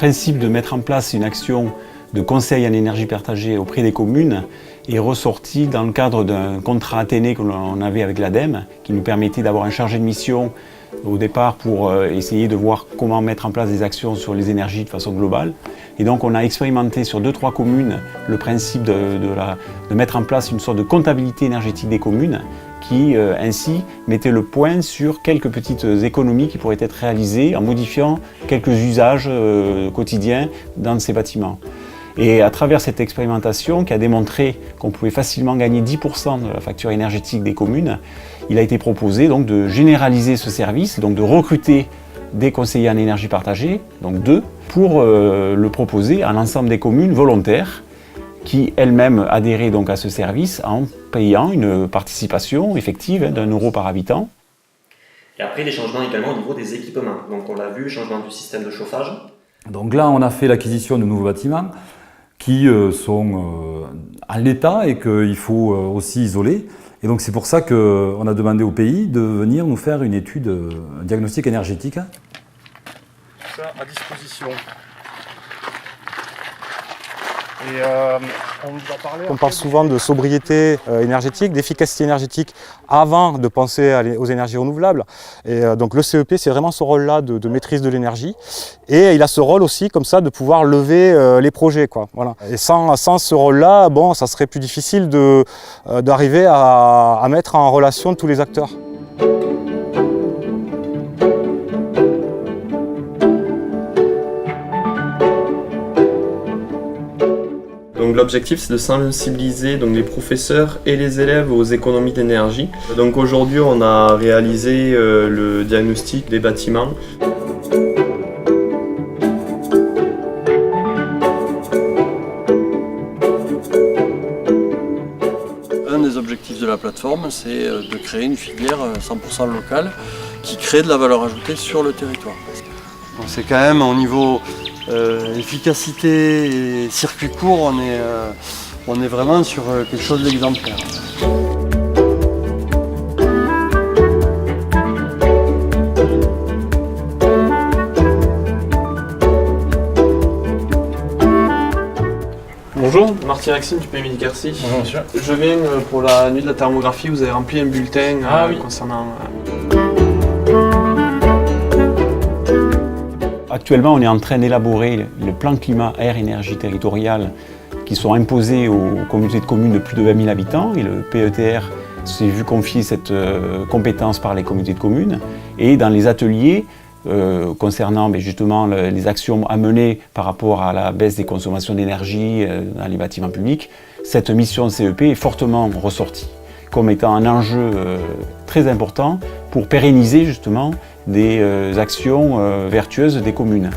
principe de mettre en place une action de conseil en énergie partagée auprès des communes est ressorti dans le cadre d'un contrat Athénée que l'on avait avec l'ADEME, qui nous permettait d'avoir un chargé de mission au départ pour essayer de voir comment mettre en place des actions sur les énergies de façon globale. Et donc on a expérimenté sur 2-3 communes le principe de mettre en place une sorte de comptabilité énergétique des communes qui ainsi mettait le point sur quelques petites économies qui pourraient être réalisées en modifiant quelques usages quotidiens dans ces bâtiments. Et à travers cette expérimentation qui a démontré qu'on pouvait facilement gagner 10% de la facture énergétique des communes, il a été proposé donc de généraliser ce service, donc de recruter des conseillers en énergie partagée, donc 2, pour le proposer à l'ensemble des communes volontaires qui elles-mêmes adhéraient donc à ce service en payant une participation effective d'1 € par habitant. Et après, les changements également au niveau des équipements. Donc on l'a vu, changement du système de chauffage. Donc là, on a fait l'acquisition de nouveaux bâtiments qui sont à l'état et qu'il faut aussi isoler. Et donc c'est pour ça qu'on a demandé au pays de venir nous faire une étude, un diagnostic énergétique. Ça à disposition. Et on parle souvent de sobriété énergétique, d'efficacité énergétique avant de penser aux énergies renouvelables. Et donc le CEP, c'est vraiment ce rôle-là de maîtrise de l'énergie. Et il a ce rôle aussi comme ça de pouvoir lever les projets, quoi. Voilà. Et sans ce rôle-là, bon, ça serait plus difficile d'arriver à mettre en relation tous les acteurs. Donc l'objectif c'est de sensibiliser donc, les professeurs et les élèves aux économies d'énergie. Donc aujourd'hui on a réalisé le diagnostic des bâtiments. Un des objectifs de la plateforme c'est de créer une filière 100% locale qui crée de la valeur ajoutée sur le territoire. C'est quand même au niveau efficacité et circuit court, on est vraiment sur quelque chose d'exemplaire. Bonjour, Martin Maxime du PMI de Quercy. Bonjour monsieur. Je viens pour la nuit de la thermographie, vous avez rempli un bulletin concernant... Actuellement, on est en train d'élaborer le plan climat-air-énergie territorial qui sont imposés aux communautés de communes de plus de 20 000 habitants et le PETR s'est vu confier cette compétence par les communautés de communes. Et dans les ateliers concernant justement les actions à mener par rapport à la baisse des consommations d'énergie dans les bâtiments publics, cette mission CEP est fortement ressortie comme étant un enjeu très important pour pérenniser justement des actions vertueuses des communes.